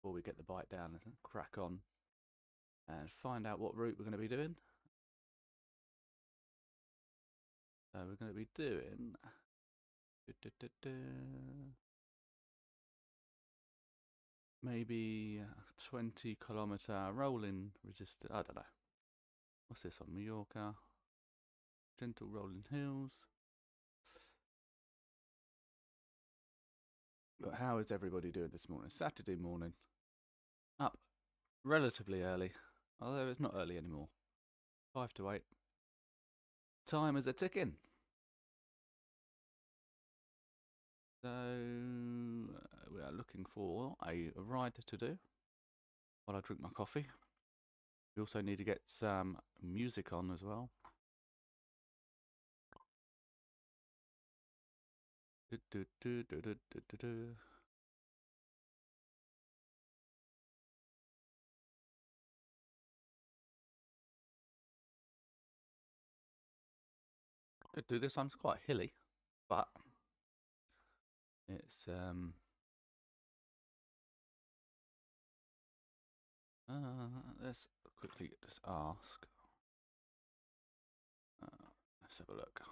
before we get the bike down and crack on and find out what route we're going to be doing. So we're going to be doing maybe a 20-kilometer rolling resisted. I don't know. What's this on Mallorca? Gentle rolling hills. But how is everybody doing this morning? Saturday morning. Up relatively early, although it's not early anymore. 5 to 8. Time is a ticking. So we are looking for a ride to do while I drink my coffee. We also need to get some music on as well. Could do this one's quite hilly, but it's let's quickly just ask. Let's have a look.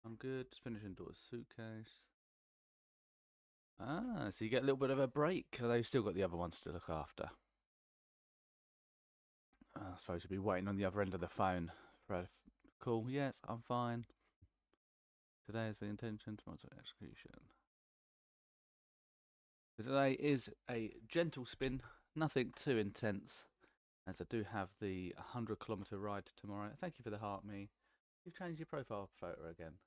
I'm good. Just finishing daughter's suitcase. So you get a little bit of a break. They've still got the other ones to look after. I suppose you'll be waiting on the other end of the phone for a call. Yes, I'm fine. Today is the intention, tomorrow's the execution. So today is a gentle spin, nothing too intense, as I do have the 100-kilometer ride tomorrow. Thank you for the heart, me. You've changed your profile photo again.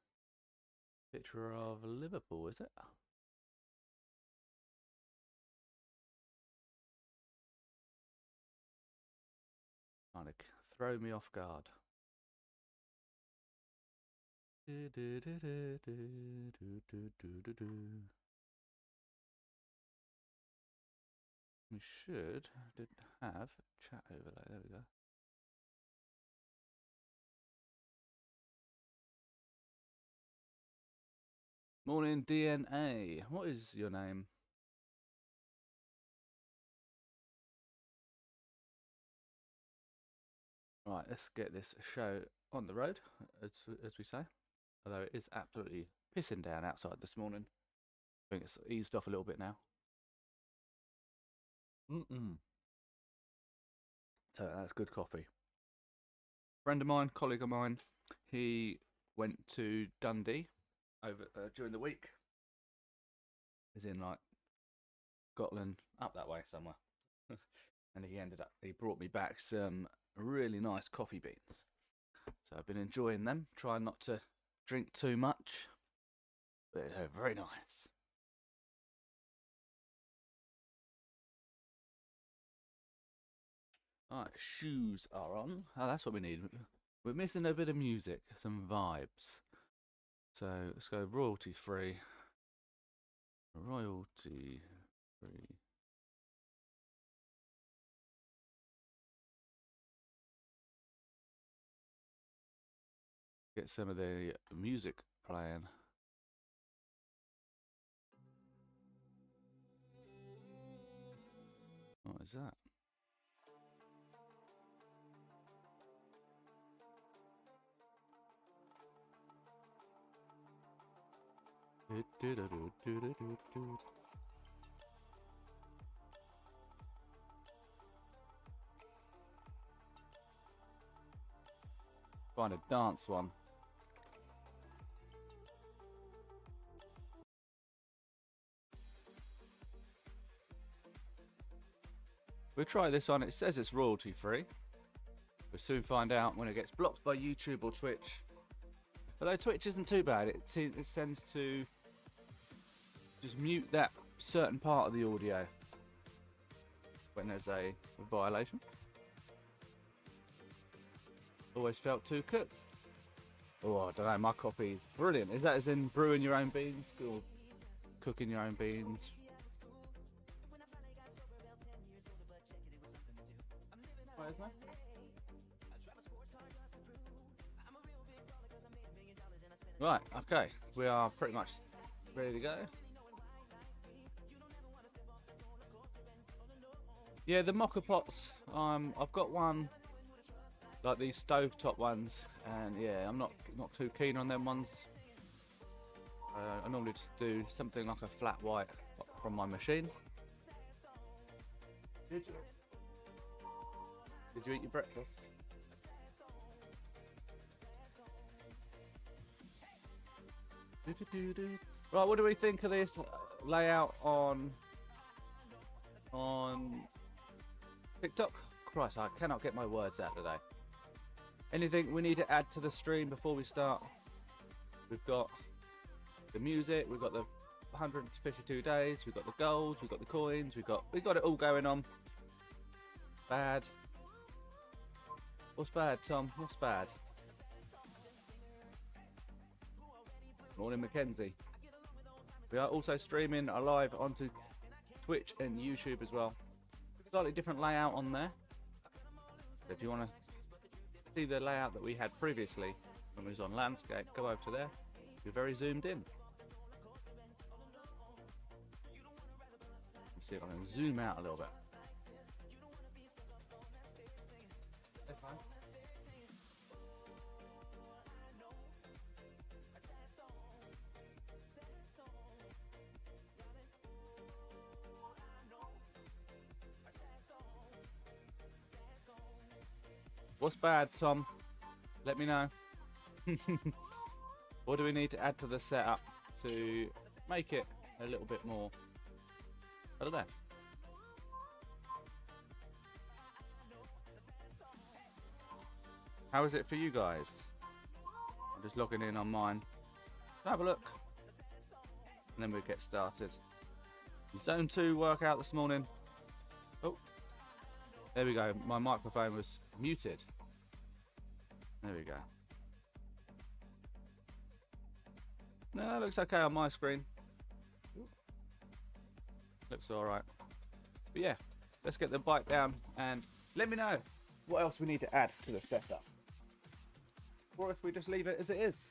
Picture of Liverpool, is it? Trying to throw me off guard. We should have chat overlay. There we go. Morning, DNA. What is your name? Right, let's get this show on the road, as we say. Although it is absolutely pissing down outside this morning. I think it's eased off a little bit now. So that's good coffee. Friend of mine, colleague of mine, he went to Dundee over during the week. He's in like Scotland, up that way somewhere. And he brought me back some really nice coffee beans. So I've been enjoying them, trying not to drink too much, but they're very nice. Alright, shoes are on. Oh, that's what we need. We're missing a bit of music, some vibes. So let's go royalty free. Royalty free. Get some of the music playing. What is that? Find a dance one. We'll try this one. It says it's royalty free. We'll soon find out when it gets blocked by YouTube or Twitch. Although Twitch isn't too bad, it tends to just mute that certain part of the audio when there's a violation. Always felt too cooked. Oh, I don't know, my coffee is brilliant. Is that as in brewing your own beans or cooking your own beans. Right, isn't it? Right, okay, we are pretty much ready to go. Yeah, the mocha pots, I've got one, like these stovetop ones, and yeah, I'm not too keen on them ones. I normally just do something like a flat white from my machine. Did you eat your breakfast? Right, what do we think of this layout on TikTok? Christ, I cannot get my words out today. Anything we need to add to the stream before we start? We've got the music, we've got the 152 days, we've got the gold, we've got the coins, we've got it all going on. Bad. What's bad, Tom? What's bad? Morning, Mackenzie. We are also streaming live onto Twitch and YouTube as well. Slightly different layout on there. So if you want to see the layout that we had previously when we was on landscape, go over to there. You're very zoomed in. Let's see if I can zoom out a little bit. That's fine. What's bad, Tom? Let me know. What do we need to add to the setup to make it a little bit more? I don't know. How is it for you guys? I'm just logging in on mine. Have a look. And then we'll get started. Zone 2 workout this morning. Oh. There we go. My microphone was muted. There we go. No, it looks okay on my screen. Looks alright. But yeah, let's get the bike down and let me know what else we need to add to the setup. Or if we just leave it as it is.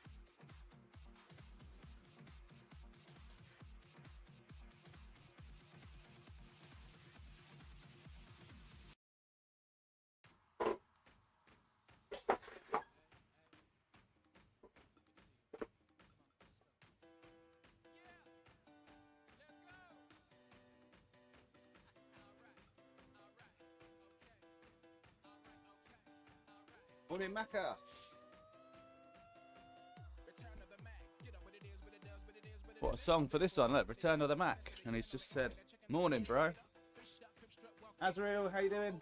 Morning, Macca. What a song for this one, look, Return of the Mac. And he's just said, morning, bro. Azrael, how you doing?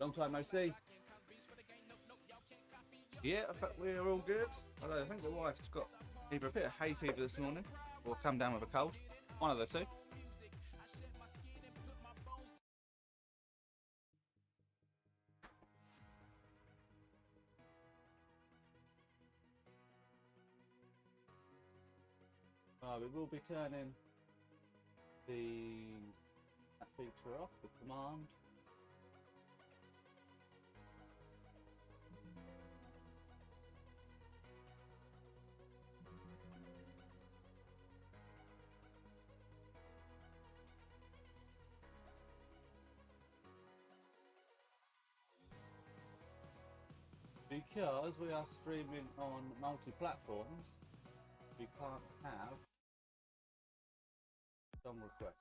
Long time no see. Yeah, I think we're all good. Although I think the wife's got either a bit of hay fever this morning or come down with a cold. One of the two. We will be turning that feature off, the command. Because we are streaming on multi-platforms, we can't have some requests.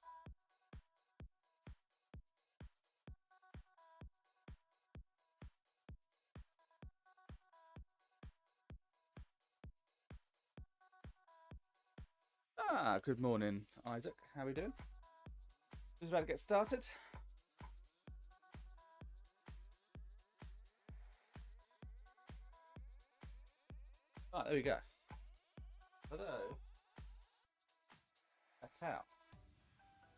Good morning, Isaac. How are we doing? Just about to get started. Right, there we go. Hello. A towel.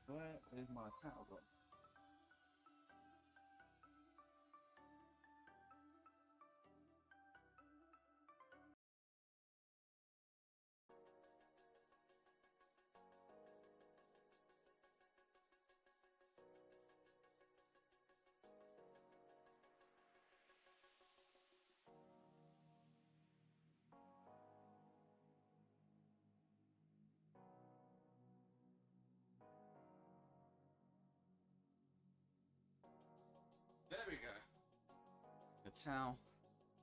Where is my towel gone? towel.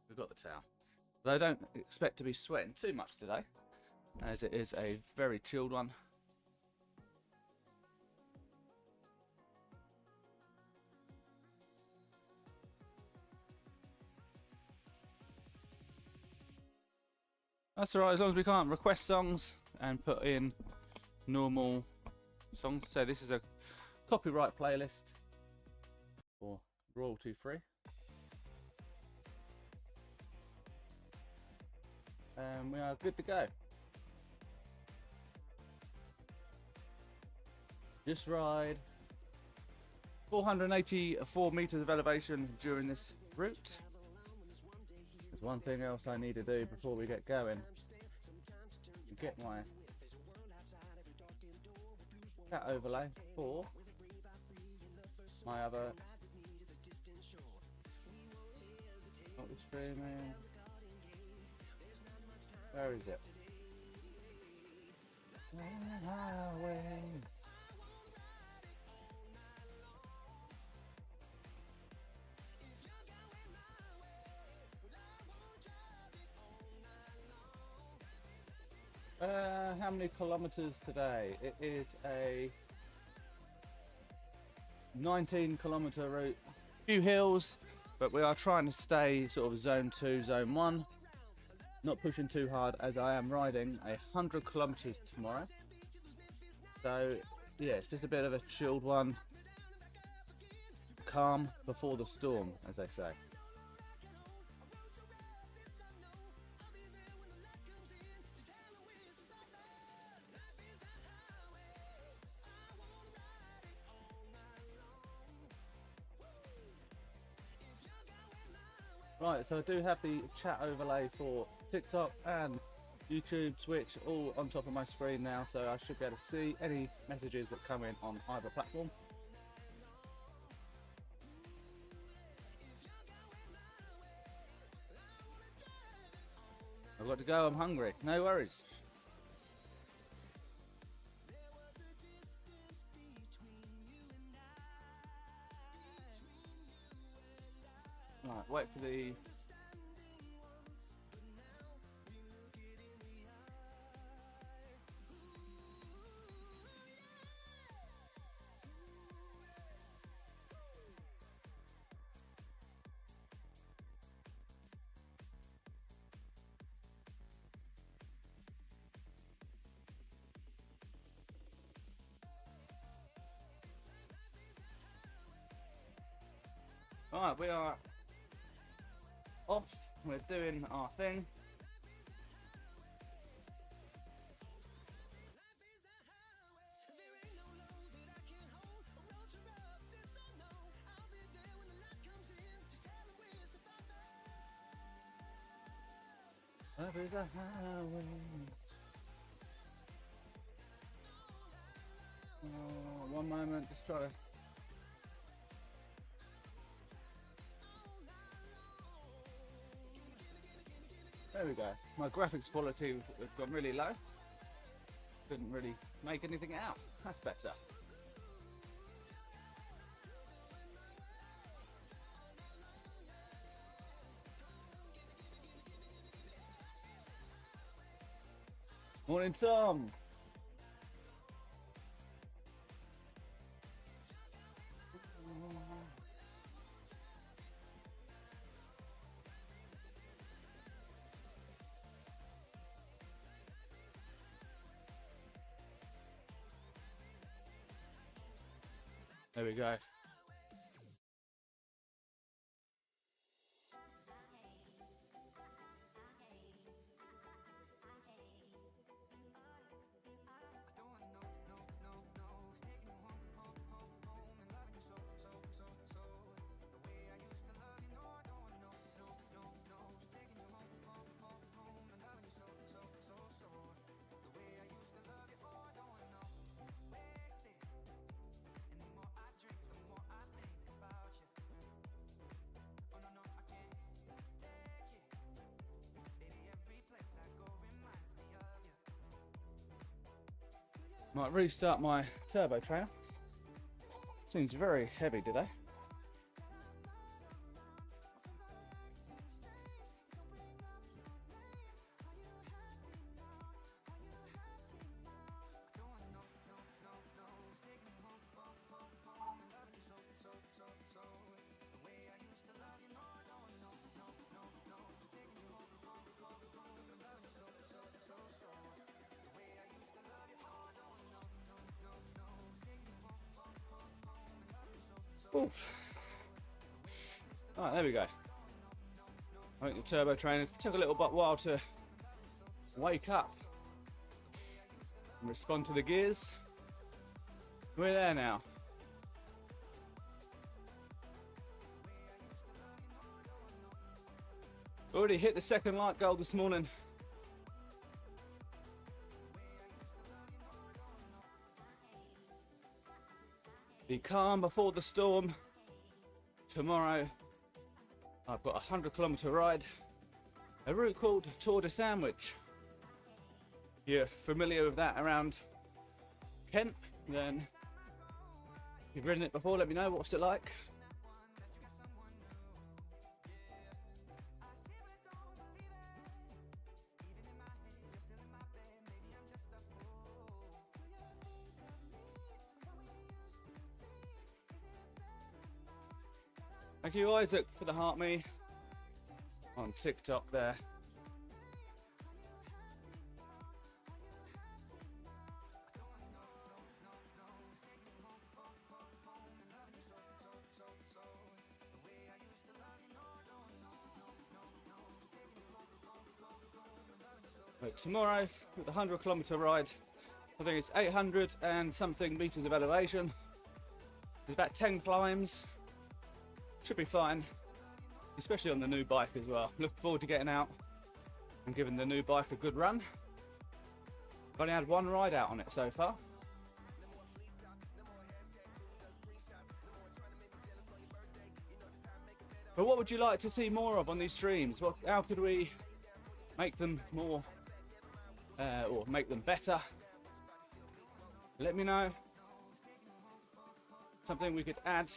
We've got the towel. But I don't expect to be sweating too much today, as it is a very chilled one. That's alright, as long as we can't request songs and put in normal songs. So this is a copyright playlist for royalty free. And we are good to go. Just ride 484 meters of elevation during this route. There's one thing else I need to do before we get going. Get my cat overlay for my other streaming. Where is it? How many kilometers today? It is a 19-kilometer route. Few hills, but we are trying to stay sort of zone 2, zone 1. Not pushing too hard, as I am riding 100 kilometers tomorrow. So yeah, it's just a bit of a chilled one. Calm before the storm, as they say. Right, so I do have the chat overlay for TikTok and YouTube, Twitch, all on top of my screen now, so I should be able to see any messages that come in on either platform. I've got to go, I'm hungry, no worries. Right, wait for the... Alright, we are off, we're doing our thing. Love is a highway. Oh, one moment, just try to... There we go. My graphics quality has gone really low. Couldn't really make anything out. That's better. Morning, Tom. There we go. Might restart my turbo trail. Seems very heavy today. Ooh. Alright, there we go. I think the turbo trainers took a little bit while to wake up and respond to the gears. We're there now. Already hit the second light goal this morning. Be calm before the storm. Tomorrow I've got a 100-kilometre ride, a route called Tour de Sandwich. If you're familiar with that around Kent, then if you've ridden it before, let me know. What's it like? Thank you, Isaac, for the heart me on TikTok there. Look, tomorrow with the 100-kilometre ride, I think it's 800 and something meters of elevation. There's about 10 climbs. Should be fine, especially on the new bike as well. Looking forward to getting out and giving the new bike a good run. I've only had one ride out on it so far. But what would you like to see more of on these streams? How could we make them more, or make them better? Let me know. Something we could add.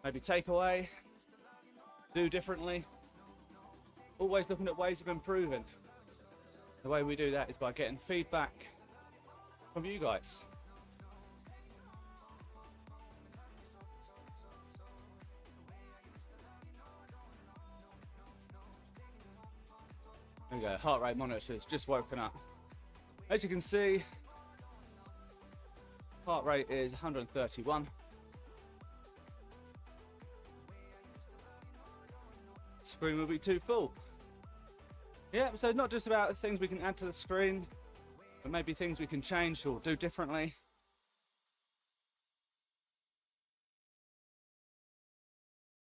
Maybe take away, do differently. Always looking at ways of improving. The way we do that is by getting feedback from you guys. There we go, heart rate monitor's just woken up. As you can see, heart rate is 131. Screen will be too full. Yeah, so not just about the things we can add to the screen, but maybe things we can change or do differently.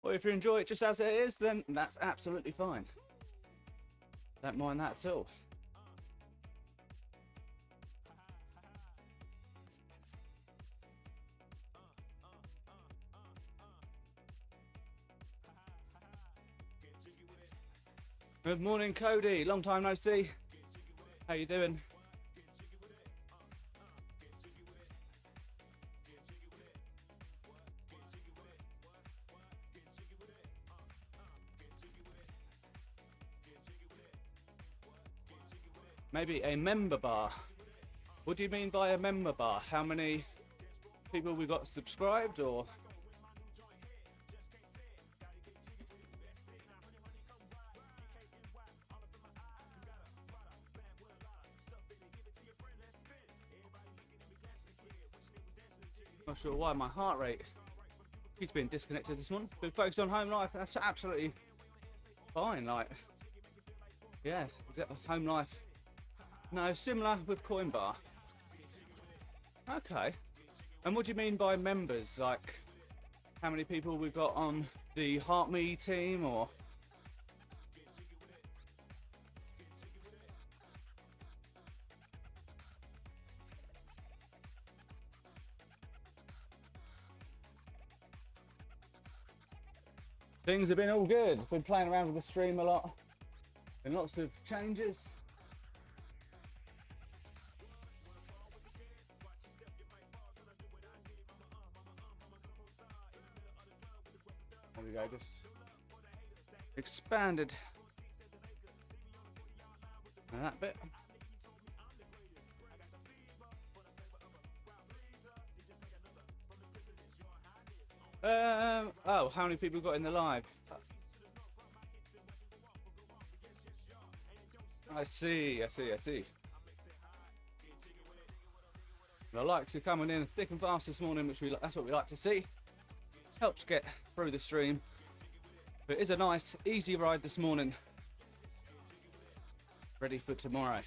Or if you enjoy it just as it is, then that's absolutely fine. Don't mind that at all. Good morning, Cody. Long time no see. How you doing? Maybe a member bar. What do you mean by a member bar? How many people we got subscribed, or? Not sure why my heart rate keeps being disconnected this morning. Been focused on home life, and that's absolutely fine. Like, yeah, home life. No, similar with Coin Bar. Okay. And what do you mean by members? Like, how many people we've got on the Heart Me team, or? Things have been all good. Been playing around with the stream a lot. Been lots of changes. There we go, just expanded that bit. Oh, how many people got in the live? I see. The likes are coming in thick and fast this morning, that's what we like to see. helps get through the stream. But it is a nice, easy ride this morning. Ready for tomorrow.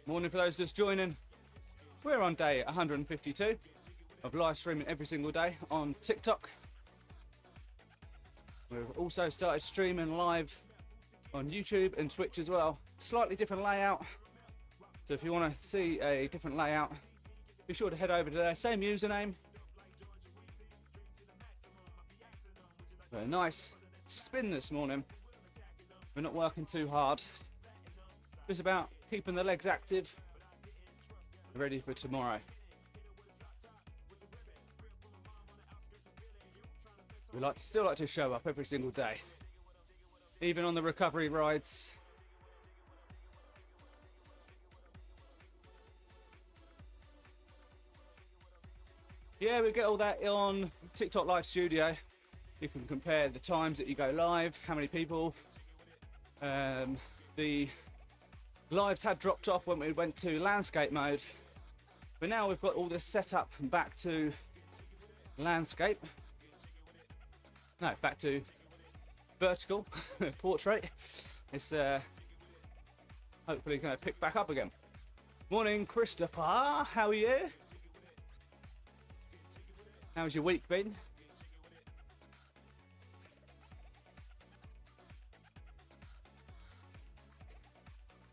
Morning for those just joining. We're on day 152 of live streaming every single day on TikTok. We've also started streaming live on YouTube and Twitch as well. Slightly different layout. So if you want to see a different layout, be sure to head over to there. Same username. But a nice spin this morning. We're not working too hard. Just about keeping the legs active. Ready for tomorrow. We still like to show up every single day. Even on the recovery rides. Yeah, we get all that on TikTok Live Studio. You can compare the times that you go live, how many people. The lives had dropped off when we went to landscape mode. But now we've got all this set up and back to landscape. No, back to vertical portrait. It's hopefully going to pick back up again. Morning, Christopher. How are you? How's your week been?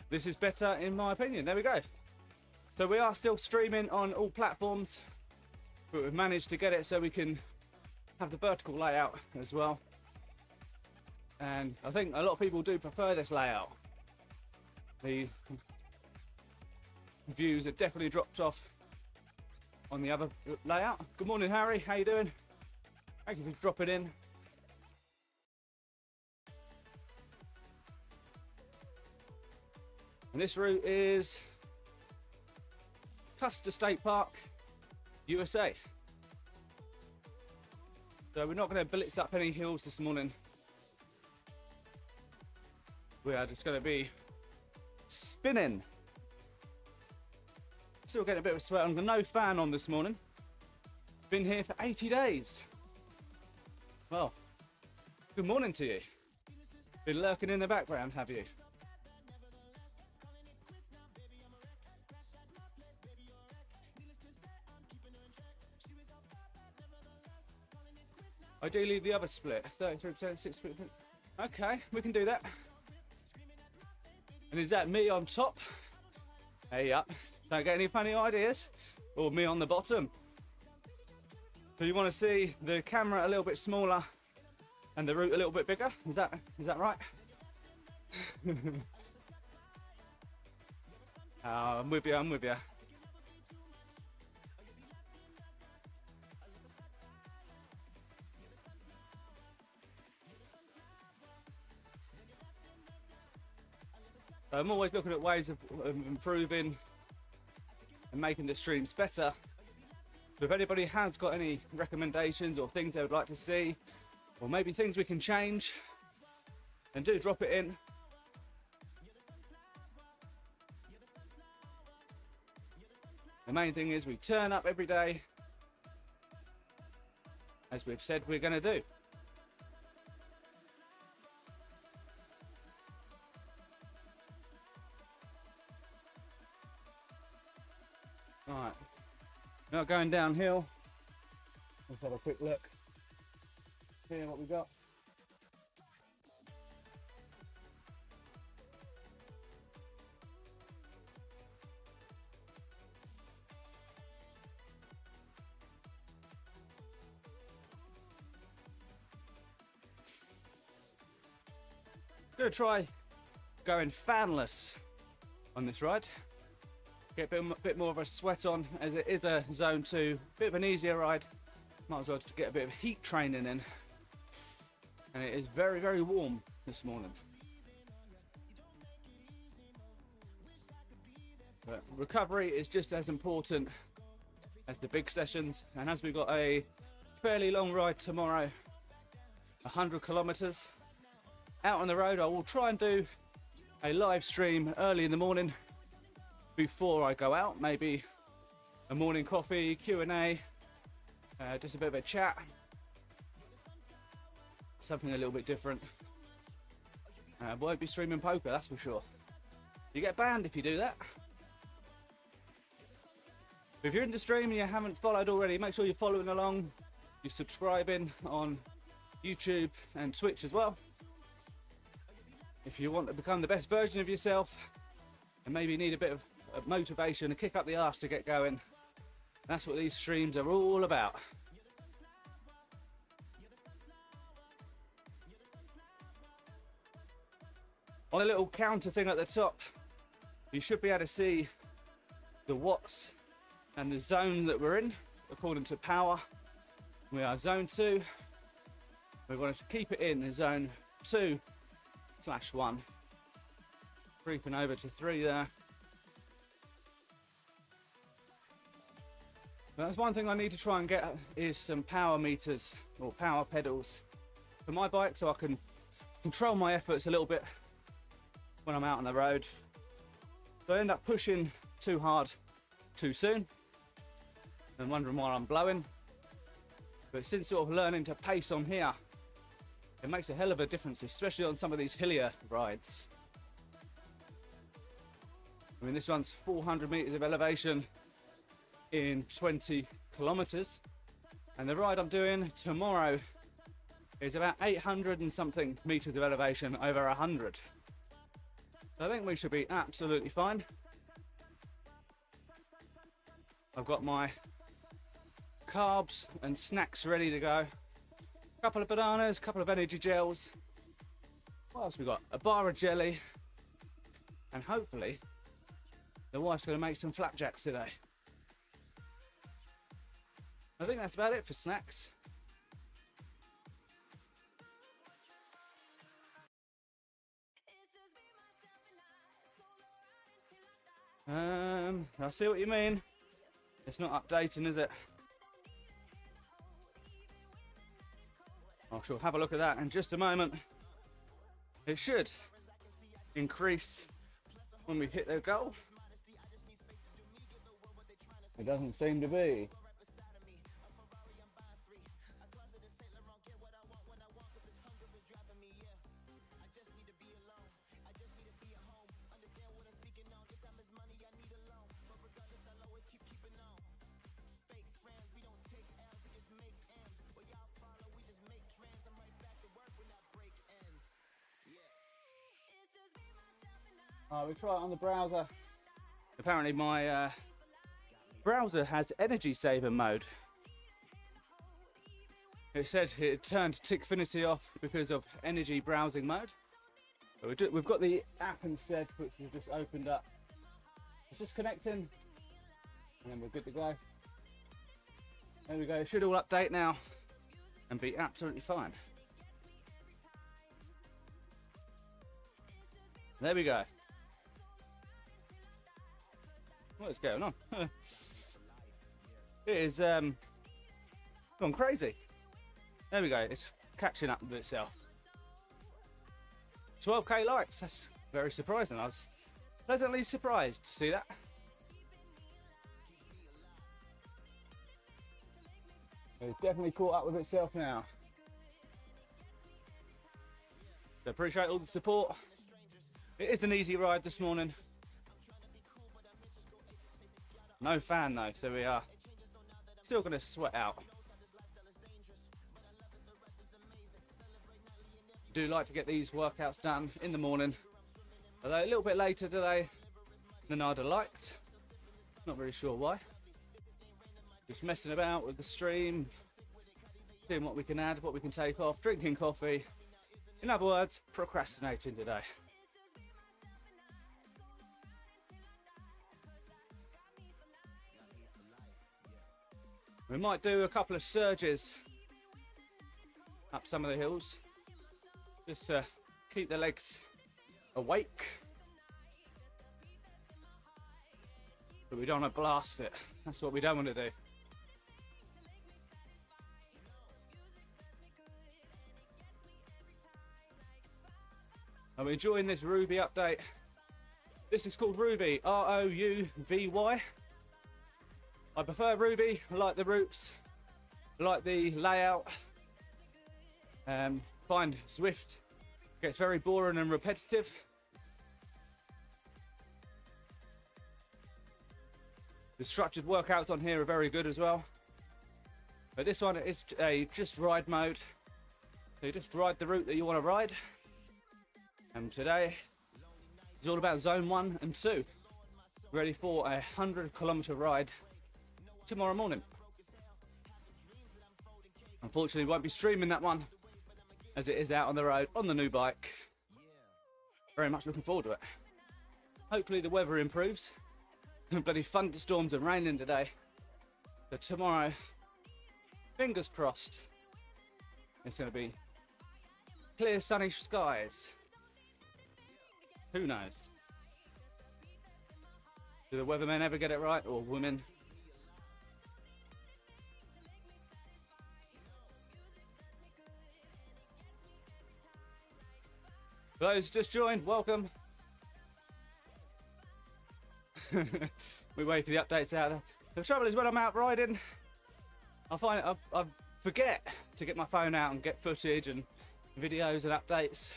This is better in my opinion. There we go. So we are still streaming on all platforms, but we've managed to get it so we can have the vertical layout as well. And I think a lot of people do prefer this layout. The views have definitely dropped off on the other layout. Good morning, Harry. How you doing? Thank you for dropping in. And this route is Custer State Park, USA. So we're not going to blitz up any hills this morning. We are just going to be spinning. Still getting a bit of sweat. I'm no fan on this morning. Been here for 80 days. Well, good morning to you. Been lurking in the background, have you? Ideally the other split, 33%, 6%. Okay, we can do that. And is that me on top? Hey up. Don't get any funny ideas. Or me on the bottom. So you want to see the camera a little bit smaller and the route a little bit bigger? Is that right? I'm with you, I'm with you. I'm always looking at ways of improving and making the streams better. So if anybody has got any recommendations or things they would like to see, or maybe things we can change, then do drop it in. The main thing is we turn up every day, as we've said we're going to do. Right, now going downhill, let's have a quick look, see what we got. Gonna try going fanless on this ride. Get a bit more of a sweat on, as it is a zone 2, bit of an easier ride. Might as well just get a bit of heat training in. And it is very, very warm this morning. But recovery is just as important as the big sessions. And as we've got a fairly long ride tomorrow, 100 kilometers out on the road, I will try and do a live stream early in the morning before I go out. Maybe a morning coffee, Q&A, just a bit of a chat. Something a little bit different. Won't be streaming poker, that's for sure. You get banned if you do that. If you're in the stream and you haven't followed already, make sure you're following along. You're subscribing on YouTube and Twitch as well. If you want to become the best version of yourself and maybe need a bit of motivation, a kick up the arse to get going, that's what these streams are all about. On a little counter thing at the top, you should be able to see the watts and the zone that we're in according to power. We are zone 2. We want to keep it in zone 2/1. Creeping over to 3 there. That's one thing I need to try and get is some power meters or power pedals for my bike so I can control my efforts a little bit when I'm out on the road. So I end up pushing too hard too soon and wondering why I'm blowing. But since sort of learning to pace on here, it makes a hell of a difference, especially on some of these hillier rides. I mean, this one's 400 meters of elevation in 20 kilometers, and the ride I'm doing tomorrow is about 800 and something meters of elevation over 100. So I think we should be absolutely fine. I've got my carbs and snacks ready to go. A couple of bananas, a couple of energy gels. What else we got? A bar of jelly. And hopefully the wife's going to make some flapjacks today. I think that's about it for snacks. I see what you mean. It's not updating, is it? I shall have a look at that in just a moment. It should increase when we hit the goal. It doesn't seem to be. We try it on the browser. Apparently my browser has energy saver mode. It said it turned Tickfinity off because of energy browsing mode. But we've got the app instead, which we've just opened up. It's just connecting, and then we're good to go. There we go. It should all update now and be absolutely fine. There we go. What is going on? It is gone crazy. There we go. It's catching up with itself. 12k likes. That's very surprising. I was pleasantly surprised to see that. It's definitely caught up with itself now. So appreciate all the support. It is an easy ride this morning. No fan though, so we are still going to sweat out. Do like to get these workouts done in the morning, although a little bit later today than I'd have liked. Not really sure why. Just messing about with the stream, seeing what we can add, what we can take off, drinking coffee. In other words, procrastinating today. We might do a couple of surges up some of the hills, just to keep the legs awake. But we don't want to blast it. That's what we don't want to do. I'm enjoying this ROUVY update. This is called ROUVY, R-O-U-V-Y. I prefer ROUVY, I like the routes, I like the layout. Find Swift gets very boring and repetitive. The structured workouts on here are very good as well. But this one is a just ride mode. So you just ride the route that you want to ride. And today is all about zone 1 and 2. Ready for a 100-kilometer ride tomorrow morning. Unfortunately, won't be streaming that one as it is out on the road on the new bike. Very much looking forward to it. Hopefully the weather improves. Bloody thunderstorms and raining today. So tomorrow, fingers crossed, it's going to be clear sunny skies. Who knows? Do the weathermen ever get it right, or women? For those just joined, welcome. We wait for the updates out there. The trouble is when I'm out riding, I forget to get my phone out and get footage and videos and updates.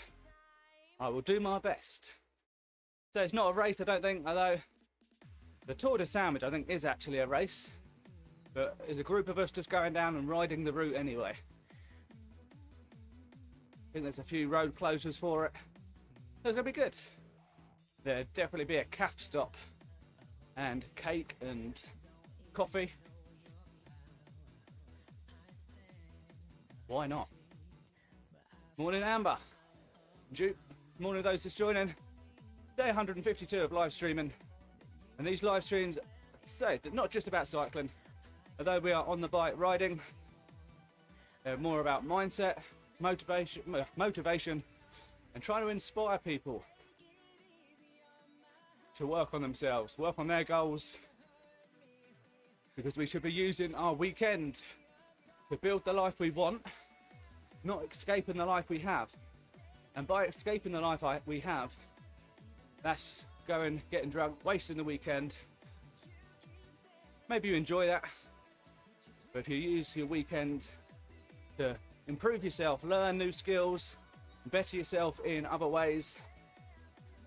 I will do my best. So it's not a race, I don't think, although the Tour de Sandwich I think is actually a race, but there's a group of us just going down and riding the route anyway. I think there's a few road closures for it. So it's gonna be good. There'll definitely be a cap stop and cake and coffee. Why not? Morning Amber, Duke. Morning those just joining. Day 152 of live streaming, and these live streams say they're not just about cycling. Although we are on the bike riding, they're more about mindset, motivation, and trying to inspire people to work on themselves, work on their goals, because we should be using our weekend to build the life we want, not escaping the life we have. And by escaping the life we have, that's going, getting drunk, wasting the weekend. Maybe you enjoy that, but if you use your weekend to improve yourself, learn new skills, better yourself in other ways,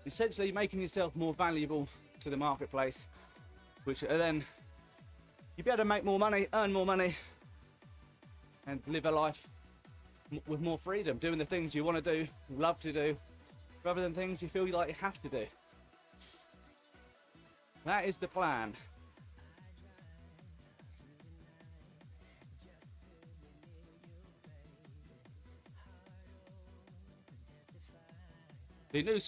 essentially making yourself more valuable to the marketplace, which then you'll be able to make more money, earn more money, and live a life with more freedom, doing the things you want to do, love to do, rather than things you feel like you have to do. That is the plan. The new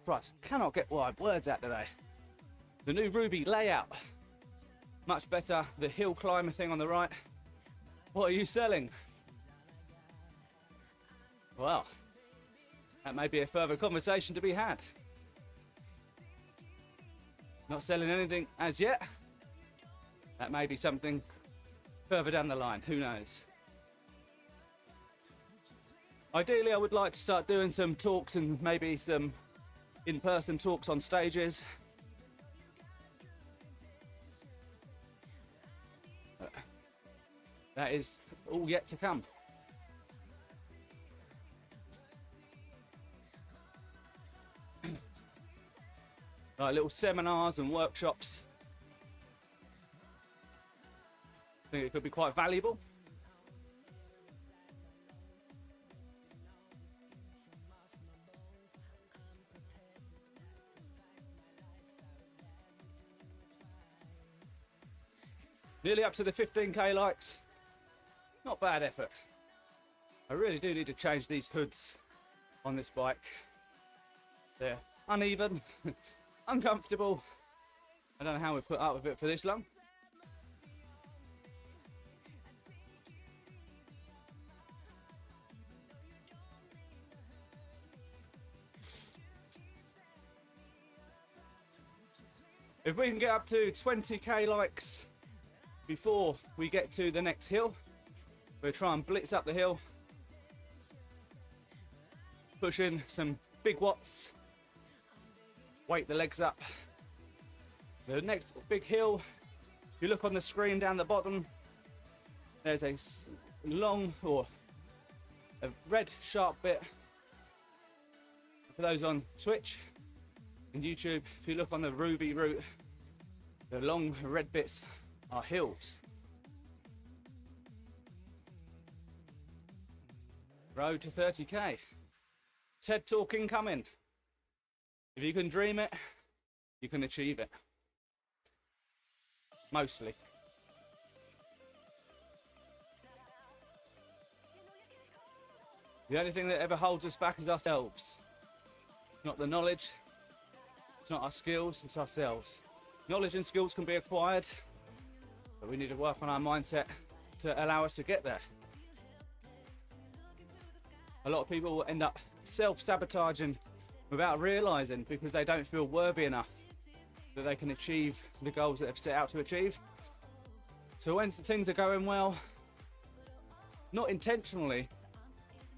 right, cannot get words out today. The new ROUVY layout, much better. The hill climber thing on the right. What are you selling? Well, that may be a further conversation to be had. Not selling anything as yet. That may be something further down the line, who knows? Ideally, I would like to start doing some talks and maybe some in-person talks on stages. That is all yet to come. Like little seminars and workshops. I think it could be quite valuable. Nearly up to the 15k likes. Not bad effort. I really do need to change these hoods on this bike. They're uneven, uncomfortable. I don't know how we put up with it for this long. If we can get up to 20k likes before we get to the next hill, we'll try and blitz up the hill. push in some big watts, weight the legs up. The next big hill, if you look on the screen down the bottom, there's a long or a red sharp bit. For those on Twitch and YouTube, if you look on the ROUVY route, the long red bits are hills. Road to 30k. TED Talk incoming. If you can dream it, you can achieve it. Mostly. The only thing that ever holds us back is ourselves. Not the knowledge, it's not our skills, it's ourselves. Knowledge and skills can be acquired, but we need to work on our mindset to allow us to get there. A lot of people will end up self-sabotaging without realizing, because they don't feel worthy enough that they can achieve the goals that they've set out to achieve. So when things are going well, not intentionally,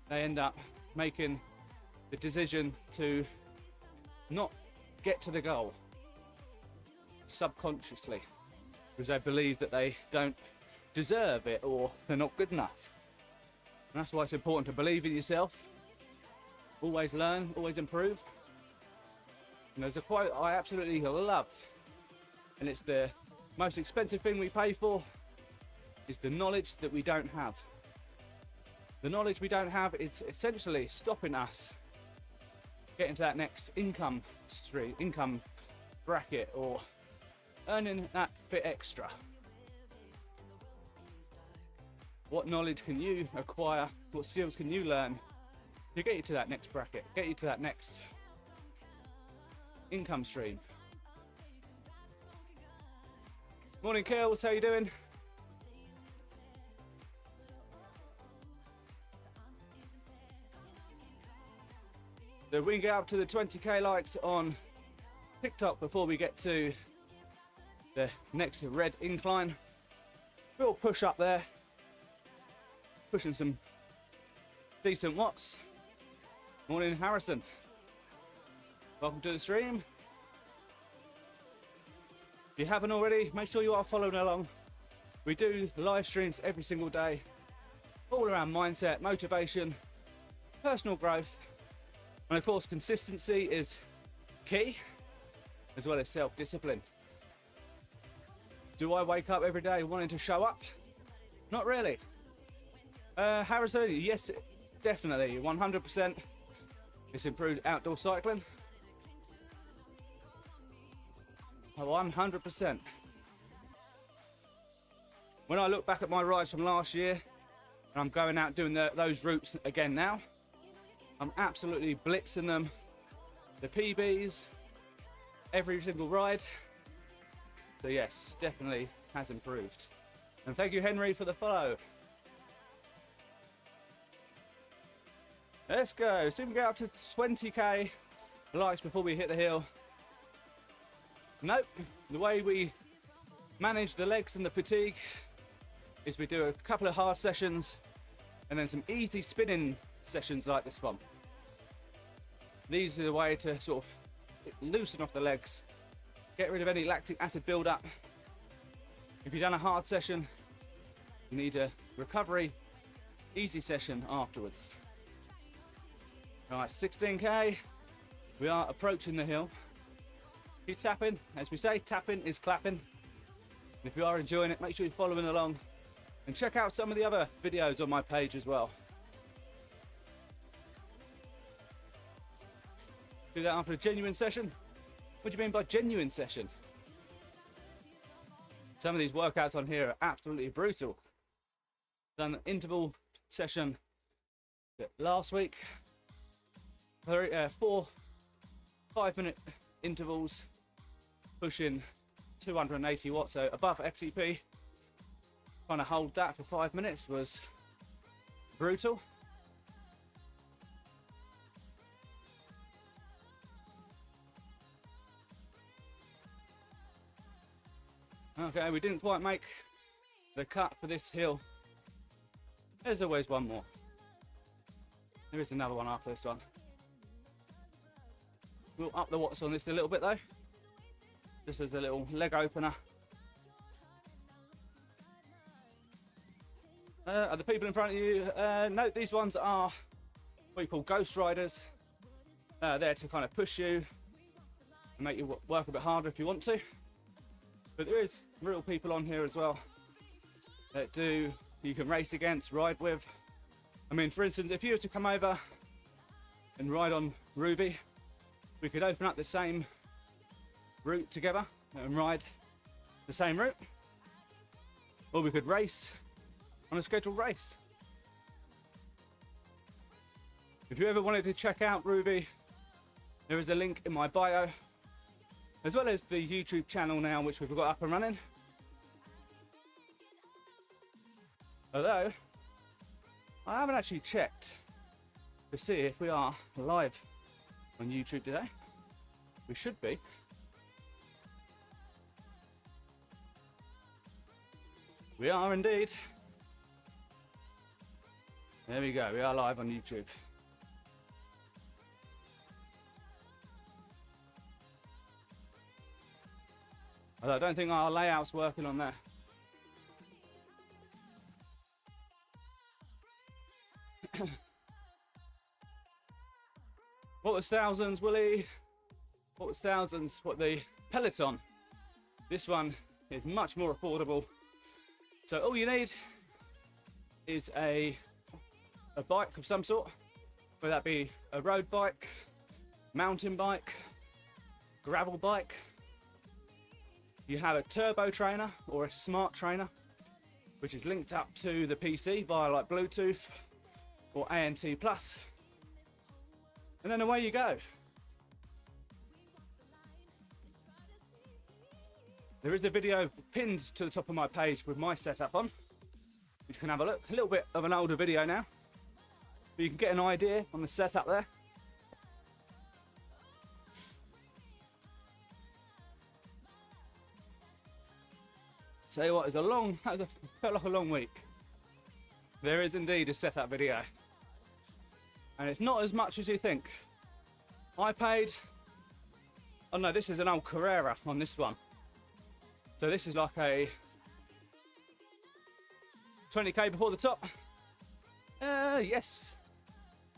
they end up making the decision to not get to the goal subconsciously, because they believe that they don't deserve it or they're not good enough. And that's why it's important to believe in yourself, always learn, always improve. And there's a quote I absolutely love, and it's the most expensive thing we pay for is the knowledge that we don't have. The knowledge we don't have is essentially stopping us getting to that next income stream, income bracket, or earning that bit extra. What knowledge can you acquire? What skills can you learn to get you to that next bracket, get you to that next income stream? Morning, Kels, how you doing? So we can get up to the 20k likes on TikTok before we get to the next red incline. We'll push up there, pushing some decent watts. Morning, Harrison. Welcome to the stream. If you haven't already, make sure you are following along. We do live streams every single day, all around mindset, motivation, personal growth. And of course, consistency is key, as well as self-discipline. Do I wake up every day wanting to show up? Not really. Harrison, yes, definitely, 100%. It's improved outdoor cycling. 100%. When I look back at my rides from last year, and I'm going out doing those routes again now, I'm absolutely blitzing them. The PBs, every single ride. So yes, definitely has improved. And thank you, Henry, for the follow. Let's go. See if we can get up to 20k likes before we hit the hill. Nope. The way we manage the legs and the fatigue is we do a couple of hard sessions and then some easy spinning sessions like this one. These are the way to sort of loosen off the legs, get rid of any lactic acid buildup. If you've done a hard session, you need a recovery easy session afterwards. All right, 16k. We are approaching the hill. Keep tapping. As we say, tapping is clapping. And if you are enjoying it, make sure you're following along and check out some of the other videos on my page as well. Do that after a genuine session. What do you mean by genuine session? Some of these workouts on here are absolutely brutal. Done an interval session last week. 4 5-minute intervals, pushing 280 watts, so above FTP. Trying to hold that for 5 minutes was brutal. Okay, we didn't quite make the cut for this hill. There's always one more. There is another one after this one. We'll up the watts on this a little bit though, just as a little leg opener. The people in front of you, note these ones are what you call ghost riders. There to kind of push you and make you work a bit harder if you want to. But there is real people on here as well that you can race against, ride with. I mean, for instance, if you were to come over and ride on ROUVY, we could open up the same route together and ride the same route. Or we could race on a scheduled race. If you ever wanted to check out ROUVY, there is a link in my bio, as well as the YouTube channel now, which we've got up and running. Although, I haven't actually checked to see if we are live on YouTube today. We should be. We are indeed. There we go, we are live on YouTube. Although I don't think our layout's working on there. What was thousands, Willie? What was thousands? What, the Peloton? This one is much more affordable. So all you need is a bike of some sort, whether that be a road bike, mountain bike, gravel bike. You have a turbo trainer or a smart trainer, which is linked up to the PC via like Bluetooth or ANT Plus, and then away you go. There is a video pinned to the top of my page with my setup on, which you can have a look. A little bit of an older video now, but you can get an idea on the setup there. Tell you what, it was felt like a long week. There is indeed a setup video, and it's not as much as you think. I paid, oh no, this is an old Carrera on this one. So this is like a 20k before the top. Yes,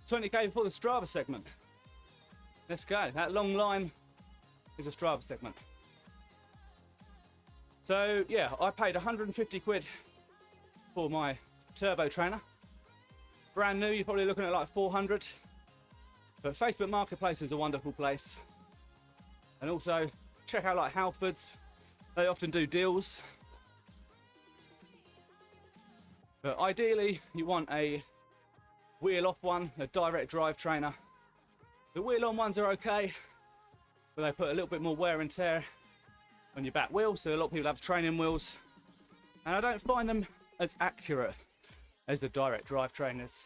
20k before the Strava segment. Let's go. That long line is a Strava segment. So yeah, I paid 150 quid for my turbo trainer. Brand new, you're probably looking at like 400. But Facebook Marketplace is a wonderful place. And also check out like Halfords. They often do deals. But ideally, you want a wheel off one, a direct drive trainer. The wheel on ones are okay, but they put a little bit more wear and tear on your back wheel, so a lot of people have training wheels, and I don't find them as accurate as the direct drive trainers.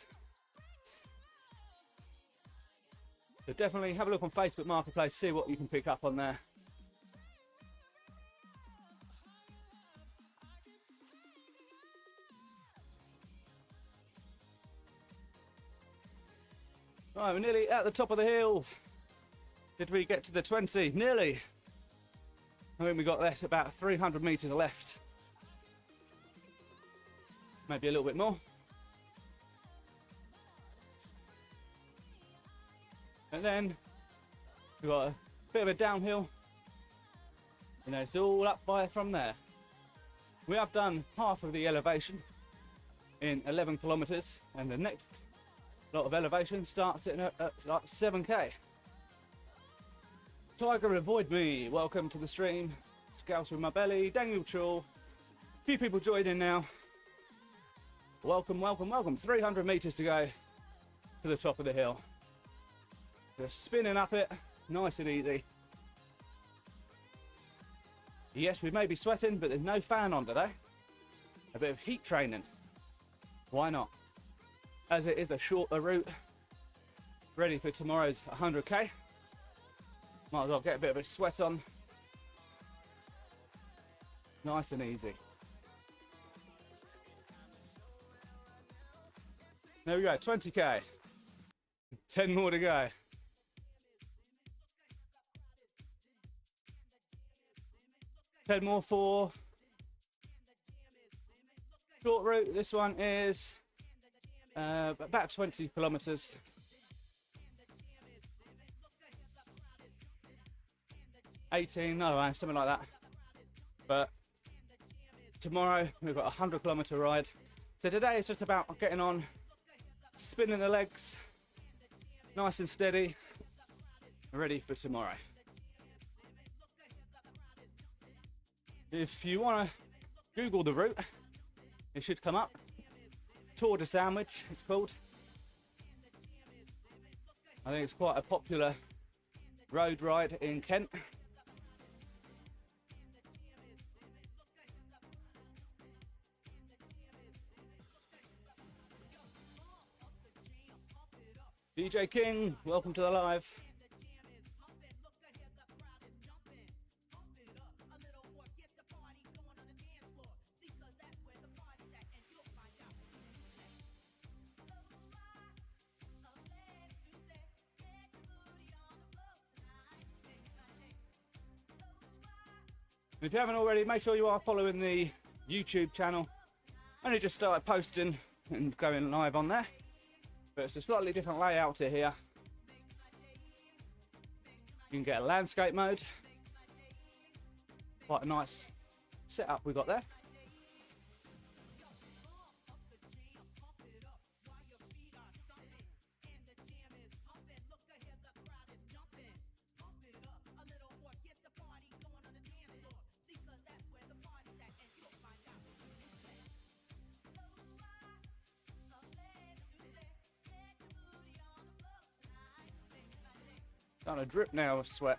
So definitely have a look on Facebook Marketplace, see what you can pick up on there. Right, we're nearly at the top of the hill. Did we get to the 20? Nearly. I think we got less, about 300 meters left. Maybe a little bit more. And then we've got a bit of a downhill. You know, it's all up by from there. We have done half of the elevation in 11 kilometers, and the next lot of elevation starts at like 7k. Tiger Avoid Me, welcome to the stream. Scouse with my belly, Daniel Chaw. A few people joined in now. Welcome, welcome, welcome. 300 meters to go to the top of the hill. Just spinning up it, nice and easy. Yes, we may be sweating, but there's no fan on today. A bit of heat training. Why not? As it is a shorter route, ready for tomorrow's 100k. Might as well get a bit of a sweat on. Nice and easy. There we go, 20k. 10 more to go. 10 more for short route. This one is about 20 kilometers. No, something like that. But tomorrow we've got a 100-kilometer ride. So today it's just about getting on, spinning the legs, nice and steady, ready for tomorrow. If you want to Google the route, it should come up. Tour de Sandwich, it's called. I think it's quite a popular road ride in Kent. DJ King, welcome to the live. If you haven't already, make sure you are following the YouTube channel. Only just started posting and going live on there, but it's a slightly different layout to here. You can get a landscape mode. Quite a nice setup we got there. Starting to drip now of sweat.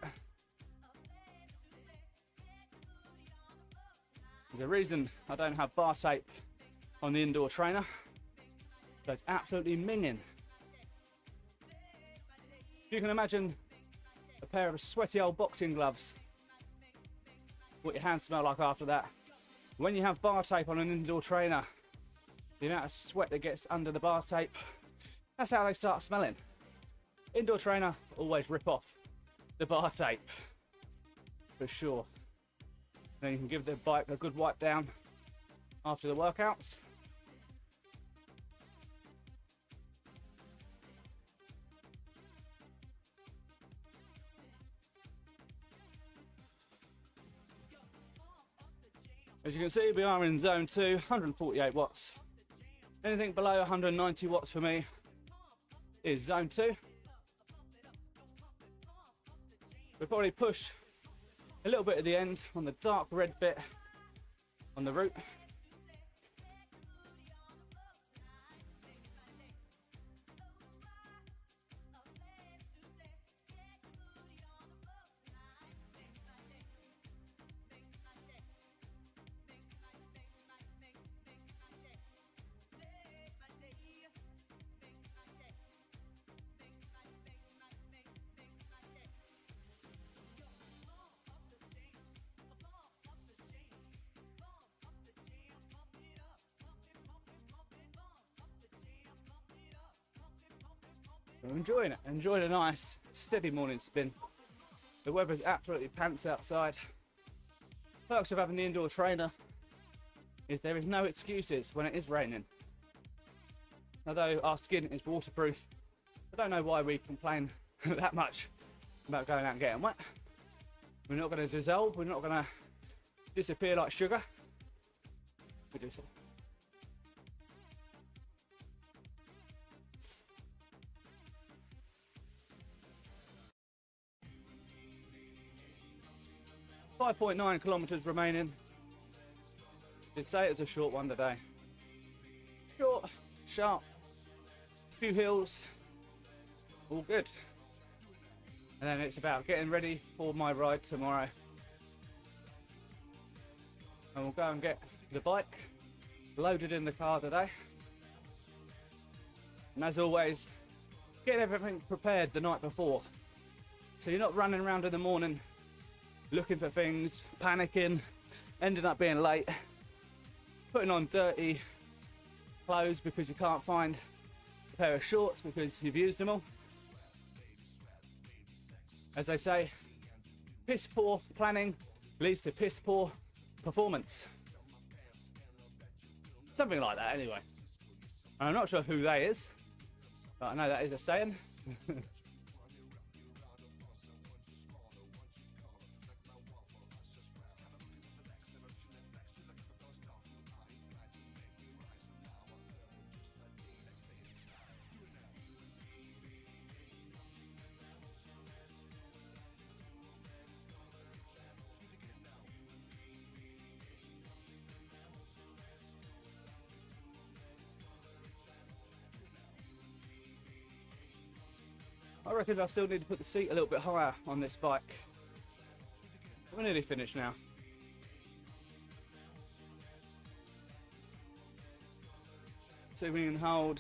There's a reason I don't have bar tape on the indoor trainer. So it's absolutely minging. If you can imagine a pair of sweaty old boxing gloves, what your hands smell like after that. When you have bar tape on an indoor trainer, the amount of sweat that gets under the bar tape, that's how they start smelling. Indoor trainer, always rip off the bar tape, for sure. Then you can give the bike a good wipe down after the workouts. As you can see, we are in zone 2, 148 watts. Anything below 190 watts for me is zone 2. We'll probably push a little bit at the end on the dark red bit on the route. I'm enjoying it, enjoying a nice steady morning spin. The weather's absolutely pants outside. Perks of having the indoor trainer is there is no excuses when it is raining. Although our skin is waterproof, I don't know why we complain that much about going out and getting wet. We're not going to dissolve, we're not going to disappear like sugar. We do so. 5.9 kilometers remaining. Did say it was a short one today. Short, sharp, few hills, all good. And then it's about getting ready for my ride tomorrow. And we'll go and get the bike loaded in the car today. And as always, get everything prepared the night before. So you're not running around in the morning looking for things, panicking, ending up being late, putting on dirty clothes because you can't find a pair of shorts because you've used them all. As they say, piss poor planning leads to piss poor performance. Something like that, anyway. And I'm not sure who they is, but I know that is a saying. I reckon I still need to put the seat a little bit higher on this bike. We're nearly finished now. So we can hold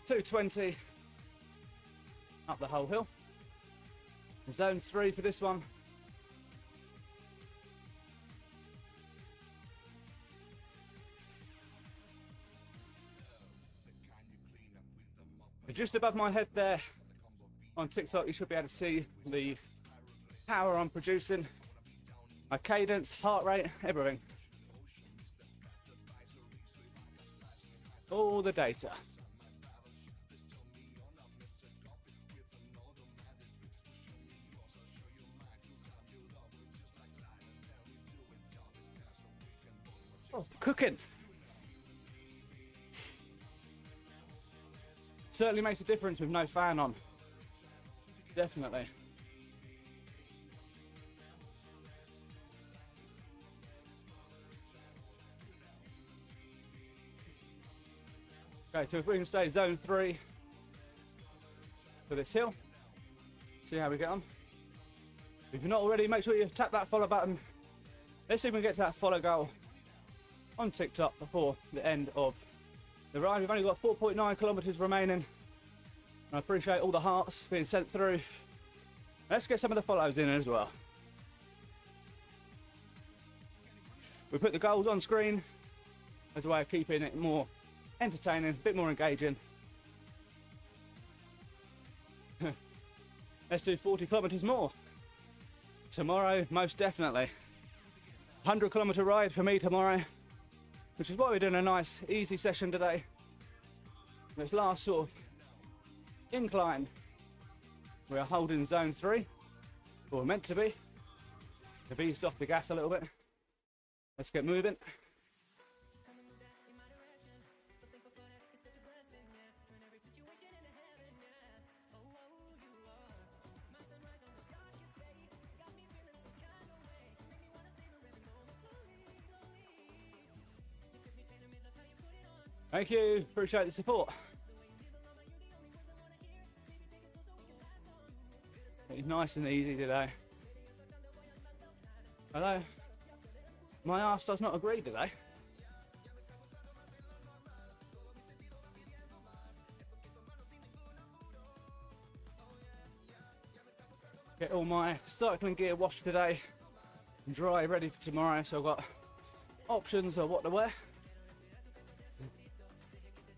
220 up the whole hill. Zone 3 for this one. Just above my head there on TikTok, you should be able to see the power I'm producing, my cadence, heart rate, everything. All the data. Oh, cooking. Certainly makes a difference with no fan on. Definitely. Okay, so if we can stay zone 3 for this hill, see how we get on. If you're not already, make sure you tap that follow button. Let's see if we can get to that follow goal on TikTok before the end of the ride. We've only got 4.9 kilometers remaining. I appreciate all the hearts being sent through. Let's get some of the follows in as well. We put the goals on screen as a way of keeping it more entertaining, a bit more engaging. Let's do 40 kilometers more. Tomorrow, most definitely. 100-kilometer ride for me tomorrow, which is why we're doing a nice, easy session today. This last sort of incline, we are holding zone 3, or we're meant to be. The beast off the gas a little bit. Let's get moving. Thank you, appreciate the support. It's nice and easy today. Hello? My arse does not agree today. Get all my cycling gear washed today and dry, ready for tomorrow, so I've got options of what to wear.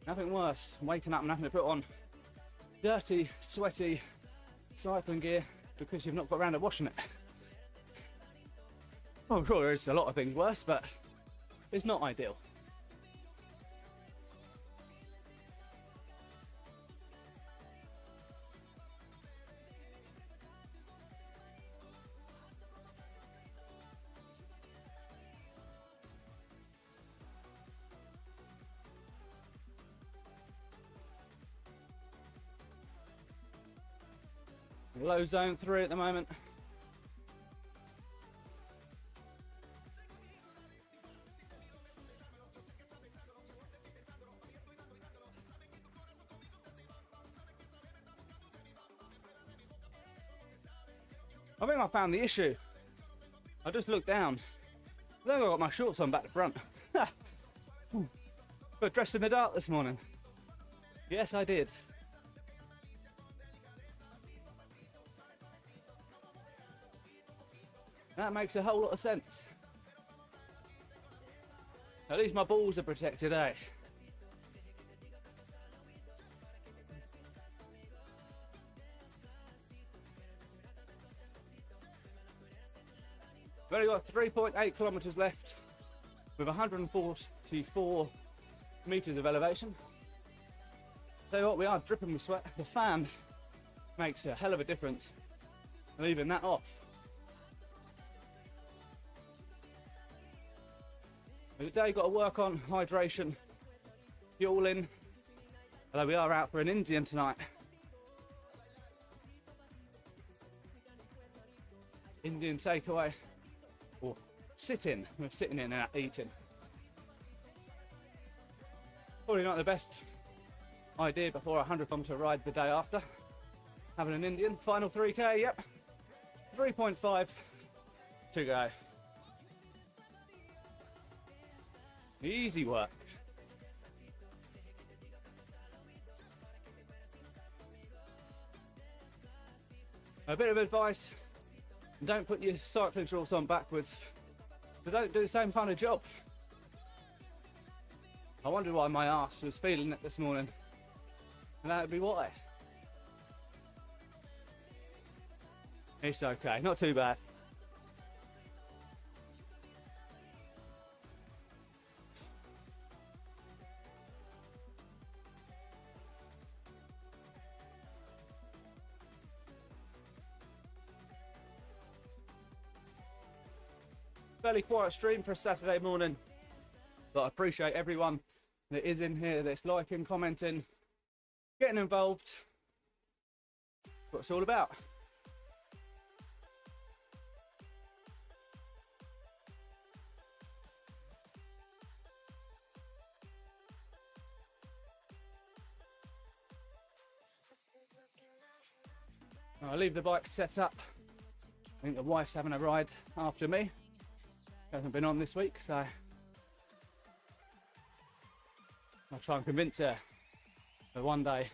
Nothing worse than waking up and having to put on dirty, sweaty cycling gear because you've not got around to washing it. Well, I'm sure there is a lot of things worse, but it's not ideal. Low zone 3 at the moment. I think I found the issue. I just looked down. I think I got my shorts on back to front. Got dressed in the dark this morning. Yes, I did. That makes a whole lot of sense. At least my balls are protected, eh? We've only got 3.8 kilometers left with 144 meters of elevation. Tell you what, we are dripping with sweat. The fan makes a hell of a difference, leaving that off. Today got to work on hydration, fueling, although we are out for an Indian tonight. Indian takeaway, or sit-in. We're sitting in and eating. Probably not the best idea before a 100 kilometer ride the day after. Having an Indian. Final 3k, yep. 3.5 to go. Easy work. A bit of advice, don't put your cycling shorts on backwards. They don't do the same kind of job. I wondered why my arse was feeling it this morning. And that would be why. It's okay, not too bad. Fairly quiet stream for a Saturday morning, but I appreciate everyone that is in here, that's liking, commenting, getting involved. What it's all about. I'll leave the bike set up. I think the wife's having a ride after me. Hasn't been on this week, so I'll try and convince her for one day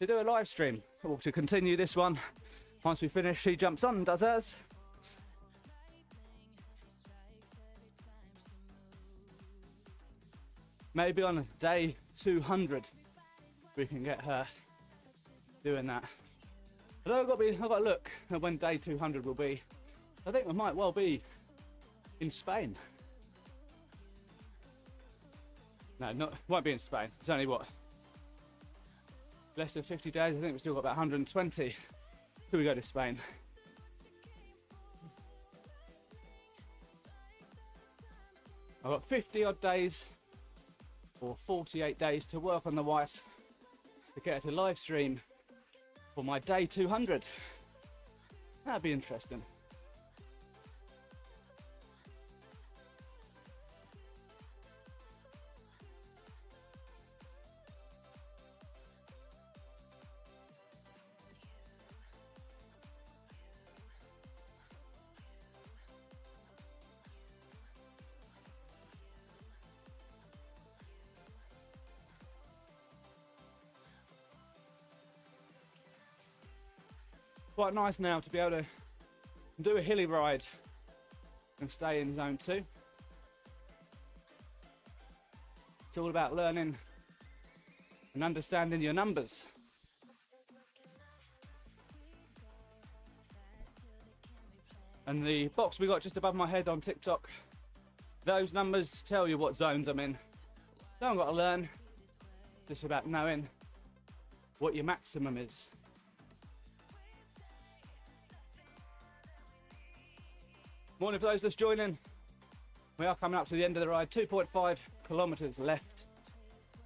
to do a live stream or to continue this one. Once we finish, she jumps on and does hers. Maybe on day 200 we can get her doing that. Although I've got to look at when day 200 will be. I think we might well be in Spain. No, won't be in Spain. It's only what? Less than 50 days. I think we've still got about 120 till we go to Spain. I've got 50 odd days or 48 days to work on the wife to get her to live stream for my day 200. That'd be interesting. Quite nice now to be able to do a hilly ride and stay in zone 2. It's all about learning and understanding your numbers. And the box we got just above my head on TikTok, those numbers tell you what zones I'm in. Don't got to learn, just about knowing what your maximum is. Morning for those that's joining. We are coming up to the end of the ride, 2.5 kilometers left.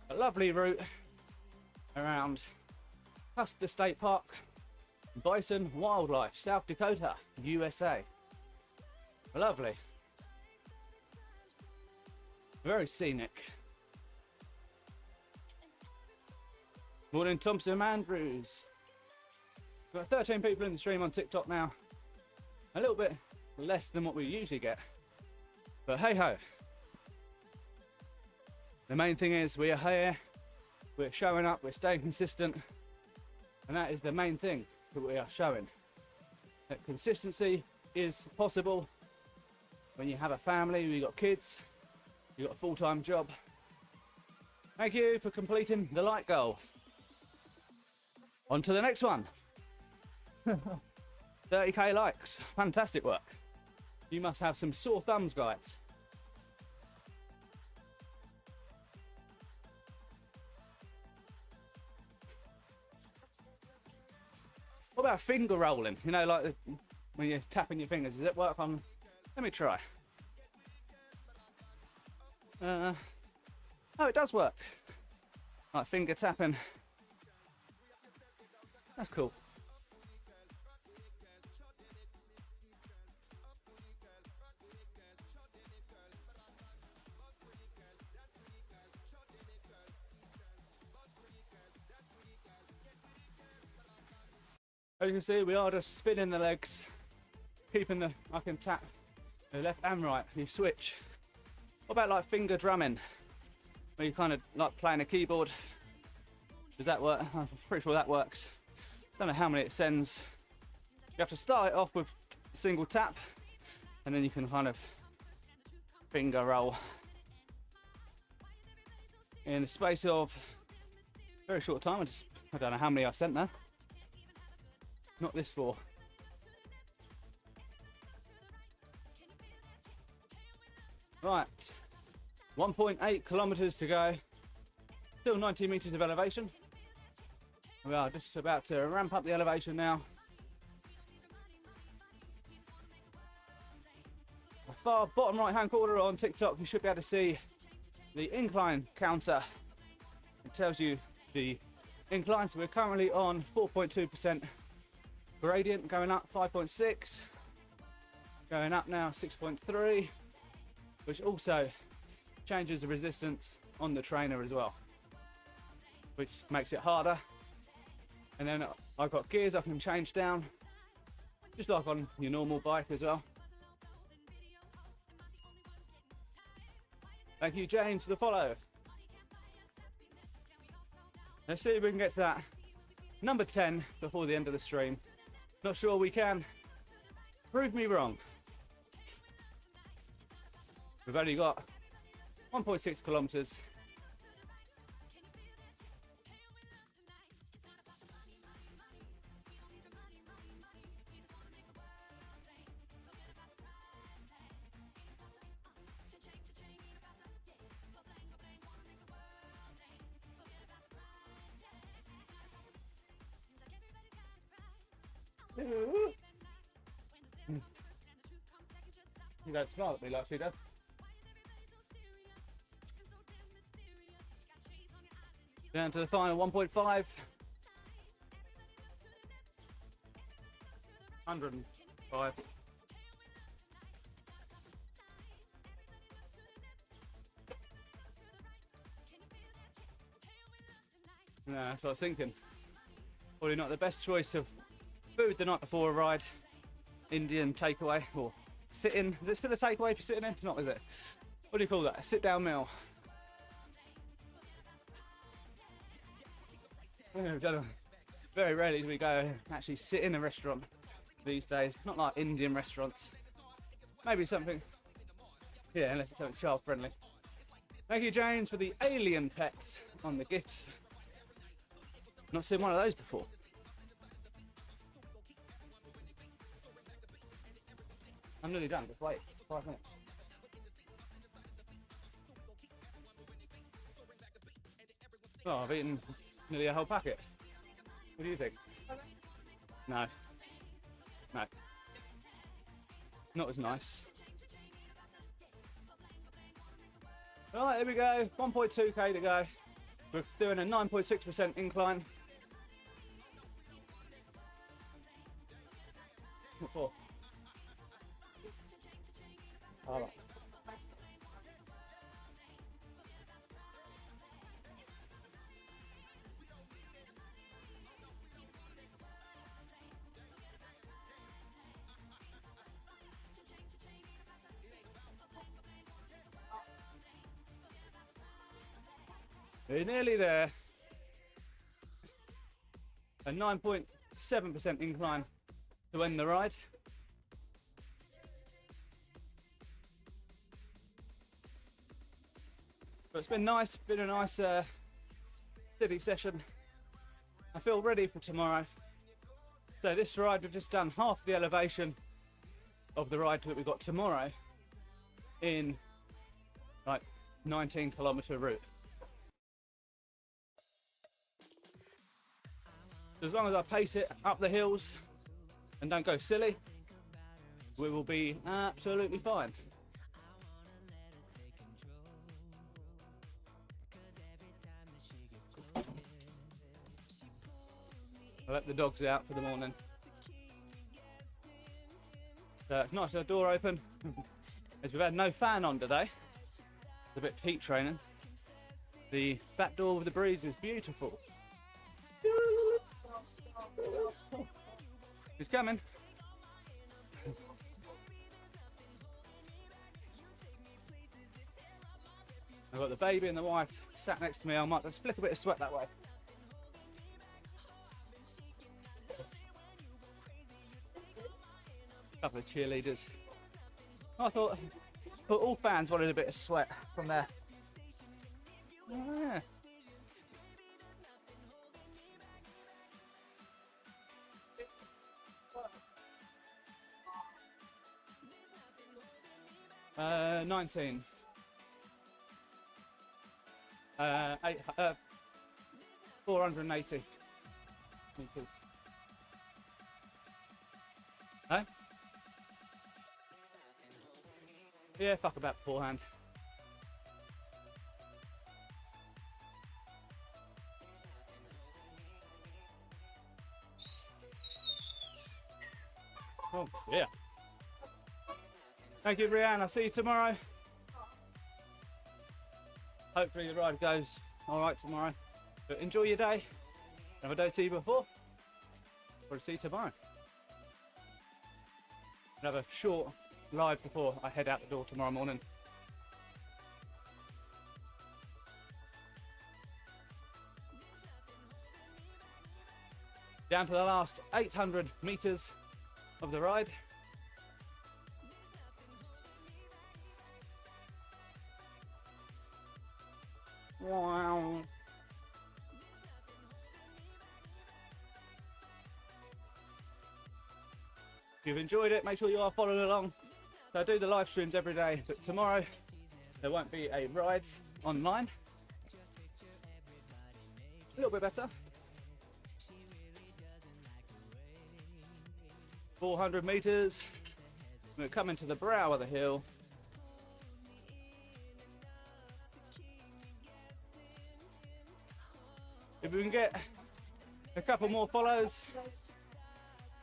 A lovely route around Custer State Park, Bison Wildlife, South Dakota, USA. Lovely. Very scenic. Morning Thompson Andrews. We've got 13 people in the stream on TikTok now. A little bit less than what we usually get, but hey ho, the main thing is we are here, we're showing up, we're staying consistent, and that is the main thing that we are showing, that consistency is possible when you have a family, you've got kids, you've got a full-time job. Thank you for completing the light goal. On to the next one. 30k likes, fantastic work. You must have some sore thumbs, guys. What about finger rolling? You know, like when you're tapping your fingers. Does it work on? Let me try. Oh, it does work. Like finger tapping. That's cool. As you can see, we are just spinning the legs, keeping the, I can tap the left and right, you switch. What about like finger drumming, where you kind of like playing a keyboard? Does that work? I'm pretty sure that works. Don't know how many it sends. You have to start it off with a single tap, and then you can kind of finger roll. In the space of a very short time, I don't know how many I sent there. Not this for. Right, 1.8 kilometers to go. Still 90 meters of elevation. We are just about to ramp up the elevation now. The far bottom right hand corner on TikTok, you should be able to see the incline counter. It tells you the incline, so we're currently on 4.2%. Gradient going up 5.6, going up now 6.3, which also changes the resistance on the trainer as well, which makes it harder. And then I've got gears I can change down, just like on your normal bike as well. Thank you, James, for the follow. Let's see if we can get to that number 10 before the end of the stream. Not sure we can. Prove me wrong. We've only got 1.6 kilometers. You don't smile at me like she does. Down to the final 1.5. 105. No, that's what I was thinking. Probably not the best choice of food the night before a ride. Indian takeaway or sit-in. Is it still a takeaway if you're sitting in? Not, is it? What do you call that? A sit-down meal. Very rarely do we go and actually sit in a restaurant these days. Not like Indian restaurants. Maybe something. Yeah, unless it's something child friendly. Thank you, James, for the alien pets on the gifts. Not seen one of those before. I'm nearly done, just wait 5 minutes. Oh, I've eaten nearly a whole packet. What do you think? No. No. Not as nice. Alright, here we go. 1.2k to go. We're doing a 9.6% incline. What for? All right. We're nearly there. A 9.7% incline to end the ride. But it's been nice, been a nice steady session. I feel ready for tomorrow. So this ride, we've just done half the elevation of the ride that we've got tomorrow in like 19-kilometer route. As long as I pace it up the hills and don't go silly, we will be absolutely fine. I let the dogs out for the morning. So it's nice to have the door open. As we've had no fan on today, it's a bit heat training. The back door with the breeze is beautiful. He's coming. I've got the baby and the wife sat next to me. I might just flick a bit of sweat that way. A couple of cheerleaders. I thought all fans wanted a bit of sweat from there. Oh, yeah. 19. 480 meters. Huh? Yeah, fuck about beforehand. Oh, yeah. Thank you, Brianne. I'll see you tomorrow. Hopefully the ride goes all right tomorrow. But enjoy your day. If I don't see you before, I'll see you tomorrow. I'll have a short live before I head out the door tomorrow morning. Down to the last 800 meters of the ride. Wow. If you've enjoyed it, make sure you are following along. So I do the live streams every day, but tomorrow there won't be a ride online. A little bit better. 400 meters. We're coming to the brow of the hill. If we can get a couple more follows,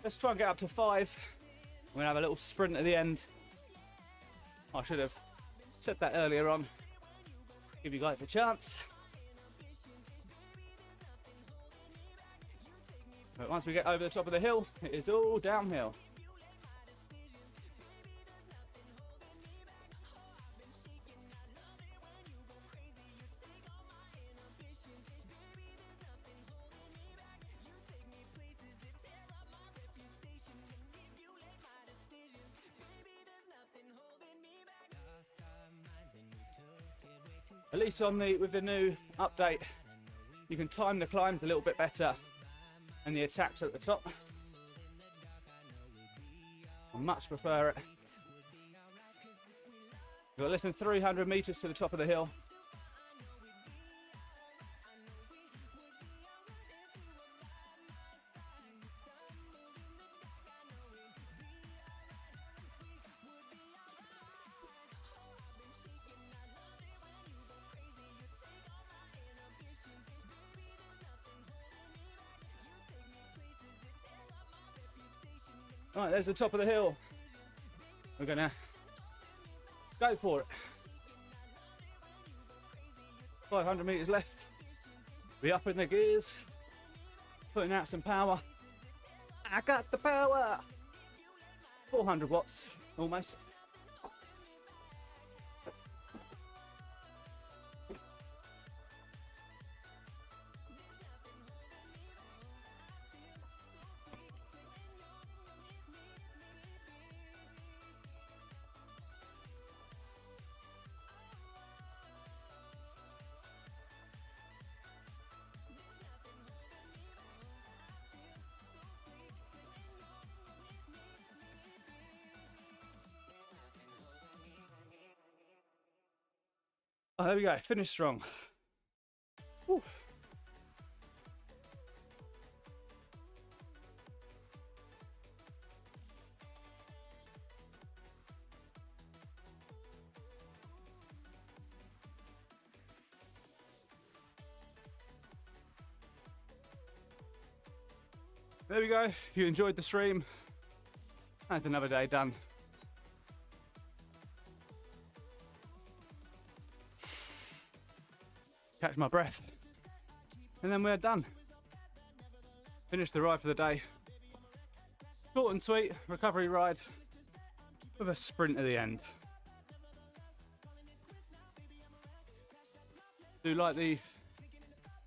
let's try and get up to 5. We're gonna have a little sprint at the end. I should have said that earlier on. Give you guys a chance. But once we get over the top of the hill, it is all downhill. At least with the new update, you can time the climbs a little bit better and the attacks at the top. I much prefer it. We've got less than 300 meters to the top of the hill. Right, there's the top of the hill. We're gonna go for it. 500 meters left. Be up in the gears, putting out some power. I got the power. 400 watts, almost. Oh, there we go. Finish strong. Woo. There we go. If you enjoyed the stream, that's another day done. Catch my breath. And then we're done. Finish the ride for the day. Short and sweet recovery ride with a sprint at the end. Do like the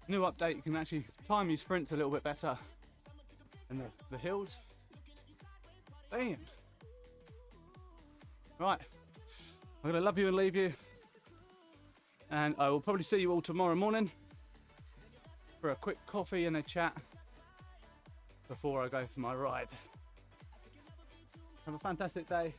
new update, you can actually time your sprints a little bit better. And the hills. Bam. Right. I'm gonna love you and leave you. And I will probably see you all tomorrow morning for a quick coffee and a chat before I go for my ride. Have a fantastic day.